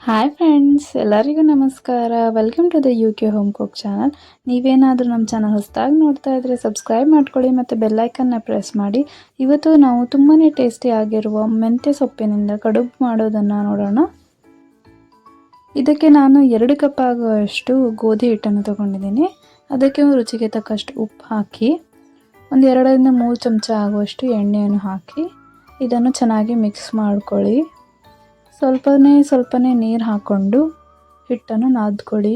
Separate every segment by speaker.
Speaker 1: Hi friends, ಎಲ್ಲರಿಗೂ ನಮಸ್ಕಾರ. Welcome to the UK home cook channel. ನೀವೇನಾದರೂ ನಮ್ಮ ಚಾನಲ್ ಹೊಸದಾಗಿ ನೋಡ್ತಾ ಇದ್ದರೆ ಸಬ್ಸ್ಕ್ರೈಬ್ ಮಾಡ್ಕೊಳ್ಳಿ ಮತ್ತು ಬೆಲ್ಲೈಕನ್ನ ಪ್ರೆಸ್ ಮಾಡಿ. ಇವತ್ತು ನಾವು ತುಂಬಾ ಟೇಸ್ಟಿ ಆಗಿರುವ ಮೆಂತ್ಯ ಸೊಪ್ಪಿನಿಂದ ಕಡುಬು ಮಾಡೋದನ್ನು ನೋಡೋಣ. ಇದಕ್ಕೆ ನಾನು 2 ಕಪ್ ಆಗುವಷ್ಟು ಗೋಧಿ ಹಿಟ್ಟನ್ನು ತಗೊಂಡಿದ್ದೀನಿ. ಅದಕ್ಕೆ ರುಚಿಗೆ ತಕ್ಕಷ್ಟು ಉಪ್ಪು ಹಾಕಿ, ಒಂದು 2 ರಿಂದ 3 ಚಮಚ ಆಗುವಷ್ಟು ಎಣ್ಣೆಯನ್ನು ಹಾಕಿ ಇದನ್ನು ಚೆನ್ನಾಗಿ ಮಿಕ್ಸ್ ಮಾಡ್ಕೊಳ್ಳಿ. ಸ್ವಲ್ಪನೇ ನೀರು ಹಾಕ್ಕೊಂಡು ಹಿಟ್ಟನ್ನು ನಾದ್ಕೊಳ್ಳಿ.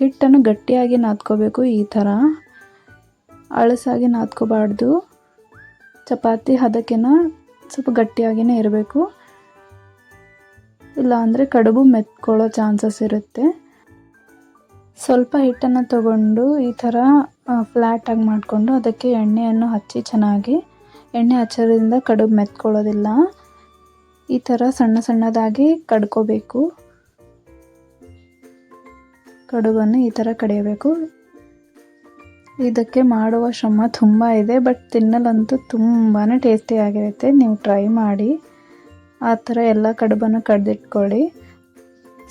Speaker 1: ಹಿಟ್ಟನ್ನು ಗಟ್ಟಿಯಾಗಿ ನಾದ್ಕೋಬೇಕು. ಈ ಥರ ಅಳಸಾಗಿ ನಾದ್ಕೋಬಾರ್ದು. ಚಪಾತಿ ಹದಕ್ಕಿನ ಸ್ವಲ್ಪ ಗಟ್ಟಿಯಾಗಿಯೇ ಇರಬೇಕು, ಇಲ್ಲ ಅಂದರೆ ಕಡುಬು ಮೆತ್ಕೊಳ್ಳೋ ಚಾನ್ಸಸ್ ಇರುತ್ತೆ. ಸ್ವಲ್ಪ ಹಿಟ್ಟನ್ನು ತಗೊಂಡು ಈ ಥರ ಫ್ಲ್ಯಾಟಾಗಿ ಮಾಡಿಕೊಂಡು ಅದಕ್ಕೆ ಎಣ್ಣೆಯನ್ನು ಹಚ್ಚಿ ಚೆನ್ನಾಗಿ, ಎಣ್ಣೆ ಹಚ್ಚೋದ್ರಿಂದ ಕಡುಬು ಮೆತ್ಕೊಳ್ಳೋದಿಲ್ಲ. ಈ ಥರ ಸಣ್ಣದಾಗಿ ಕಡ್ಕೋಬೇಕು. ಕಡುಬನ್ನು ಈ ಥರ ಕಡಿಯಬೇಕು. ಇದಕ್ಕೆ ಮಾಡುವ ಶ್ರಮ ತುಂಬ ಇದೆ, ಬಟ್ ತಿನ್ನಲಂತೂ ತುಂಬಾ ಟೇಸ್ಟಿಯಾಗಿರುತ್ತೆ. ನೀವು ಟ್ರೈ ಮಾಡಿ. ಆ ಥರ ಎಲ್ಲ ಕಡುಬನ್ನು ಕಡ್ದಿಟ್ಕೊಳ್ಳಿ.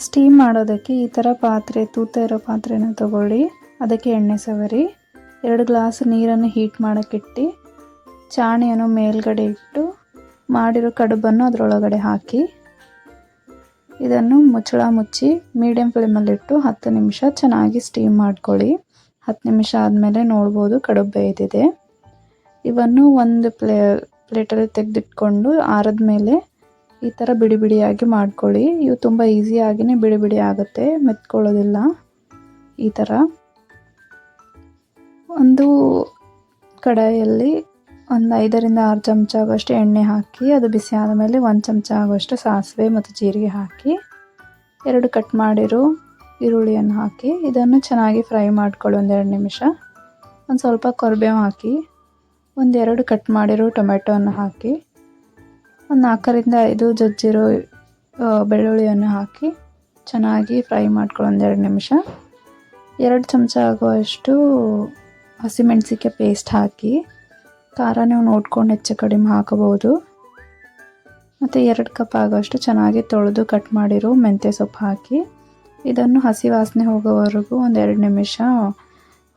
Speaker 1: ಸ್ಟೀಮ್ ಮಾಡೋದಕ್ಕೆ ಈ ಥರ ಪಾತ್ರೆ, ತೂತ ಇರೋ ಪಾತ್ರೆನ ತಗೊಳ್ಳಿ. ಅದಕ್ಕೆ ಎಣ್ಣೆ ಸವರಿ, 2 ಗ್ಲಾಸ್ ನೀರನ್ನು ಹೀಟ್ ಮಾಡೋಕ್ಕಿಟ್ಟು ಚಾಣಿಯನ್ನು ಮೇಲ್ಗಡೆ ಇಟ್ಟು ಮಾಡಿರೋ ಕಡುಬನ್ನು ಅದರೊಳಗಡೆ ಹಾಕಿ ಇದನ್ನು ಮುಚ್ಚಳ ಮುಚ್ಚಿ ಮೀಡಿಯಮ್ ಫ್ಲೇಮಲ್ಲಿಟ್ಟು 10 ನಿಮಿಷ ಚೆನ್ನಾಗಿ ಸ್ಟೀಮ್ ಮಾಡ್ಕೊಳ್ಳಿ. 10 ನಿಮಿಷ ಆದಮೇಲೆ ನೋಡ್ಬೋದು ಕಡುಬು ಬೇಯ್ದಿದೆ. ಇವನ್ನು ಒಂದು ಪ್ಲೇಟಲ್ಲಿ ತೆಗೆದಿಟ್ಕೊಂಡು ಆರಿದ ಮೇಲೆ ಈ ಥರ ಬಿಡಿ ಬಿಡಿಯಾಗಿ ಮಾಡ್ಕೊಳ್ಳಿ. ಇವು ತುಂಬ ಈಸಿಯಾಗಿಯೇ ಬಿಡಿ ಬಿಡಿ ಆಗುತ್ತೆ, ಮೆತ್ಕೊಳ್ಳೋದಿಲ್ಲ. ಈ ಥರ ಒಂದು ಕಡಾಯಿಯಲ್ಲಿ ಒಂದು 5 ರಿಂದ 6 ಚಮಚ ಆಗುವಷ್ಟು ಎಣ್ಣೆ ಹಾಕಿ, ಅದು ಬಿಸಿ ಆದಮೇಲೆ 1 ಚಮಚ ಆಗುವಷ್ಟು ಸಾಸಿವೆ ಮತ್ತು ಜೀರಿಗೆ ಹಾಕಿ, 2 ಕಟ್ ಮಾಡಿರೋ ಈರುಳ್ಳಿಯನ್ನು ಹಾಕಿ ಇದನ್ನು ಚೆನ್ನಾಗಿ ಫ್ರೈ ಮಾಡ್ಕೊಳ್ಳಿ. 1-2 ನಿಮಿಷ. ಒಂದು ಸ್ವಲ್ಪ ಕರಿಬೇವು ಹಾಕಿ, 1-2 ಕಟ್ ಮಾಡಿರೋ ಟೊಮೆಟೊವನ್ನು ಹಾಕಿ, ಒಂದು 4 ರಿಂದ 5 ಜಜ್ಜಿರೋ ಬೆಳ್ಳುಳ್ಳಿಯನ್ನು ಹಾಕಿ ಚೆನ್ನಾಗಿ ಫ್ರೈ ಮಾಡ್ಕೊಳ್ಳಿ 1-2 ನಿಮಿಷ. 2 ಚಮಚ ಆಗುವಷ್ಟು ಹಸಿಮೆಣಸಿಕಾಯಿ ಪೇಸ್ಟ್ ಹಾಕಿ, ಖಾರ ನೀವು ನೋಡ್ಕೊಂಡು ಹೆಚ್ಚು ಕಡಿಮೆ ಹಾಕಬಹುದು. ಮತ್ತು 2 ಕಪ್ ಆಗೋಷ್ಟು ಚೆನ್ನಾಗಿ ತೊಳೆದು ಕಟ್ ಮಾಡಿರೋ ಮೆಂತ್ಯ ಸೊಪ್ಪು ಹಾಕಿ ಇದನ್ನು ಹಸಿ ವಾಸನೆ ಹೋಗೋವರೆಗೂ 1-2 ನಿಮಿಷ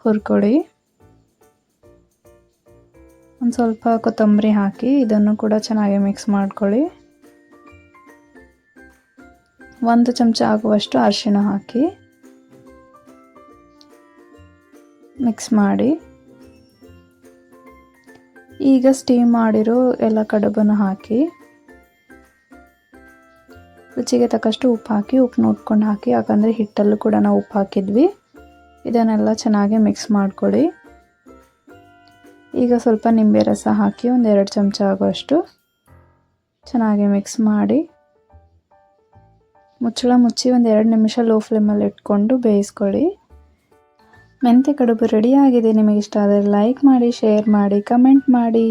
Speaker 1: ಹುರ್ಕೊಳ್ಳಿ. ಒಂದು ಸ್ವಲ್ಪ ಕೊತ್ತಂಬರಿ ಹಾಕಿ ಇದನ್ನು ಕೂಡ ಚೆನ್ನಾಗಿ ಮಿಕ್ಸ್ ಮಾಡ್ಕೊಳ್ಳಿ. 1 ಚಮಚ ಆಗುವಷ್ಟು ಅರಿಶಿಣ ಹಾಕಿ ಮಿಕ್ಸ್ ಮಾಡಿ, ಈಗ ಸ್ಟೀಮ್ ಮಾಡಿರೋ ಎಲ್ಲ ಕಡುಬನ್ನು ಹಾಕಿ ರುಚಿಗೆ ತಕ್ಕಷ್ಟು ಉಪ್ಪು ಹಾಕಿ, ಉಪ್ಪು ನೋಡ್ಕೊಂಡು ಹಾಕಿ, ಯಾಕಂದರೆ ಹಿಟ್ಟಲ್ಲೂ ಕೂಡ ನಾವು ಉಪ್ಪು ಹಾಕಿದ್ವಿ. ಇದನ್ನೆಲ್ಲ ಚೆನ್ನಾಗಿ ಮಿಕ್ಸ್ ಮಾಡ್ಕೊಳ್ಳಿ. ಈಗ ಸ್ವಲ್ಪ ನಿಂಬೆ ರಸ ಹಾಕಿ 1-2 ಚಮಚ ಆಗುವಷ್ಟು ಚೆನ್ನಾಗಿ ಮಿಕ್ಸ್ ಮಾಡಿ ಮುಚ್ಚಳ ಮುಚ್ಚಿ 1-2 ನಿಮಿಷ ಲೋ ಫ್ಲೇಮಲ್ಲಿ ಇಟ್ಕೊಂಡು ಬೇಯಿಸ್ಕೊಳ್ಳಿ. ಮೆಂತ್ಯ ಕಡುಬು ರೆಡಿಯಾಗಿದೆ. ನಿಮಗೆ ಇಷ್ಟ ಆದರೆ ಲೈಕ್ ಮಾಡಿ, ಶೇರ್ ಮಾಡಿ, ಕಮೆಂಟ್ ಮಾಡಿ.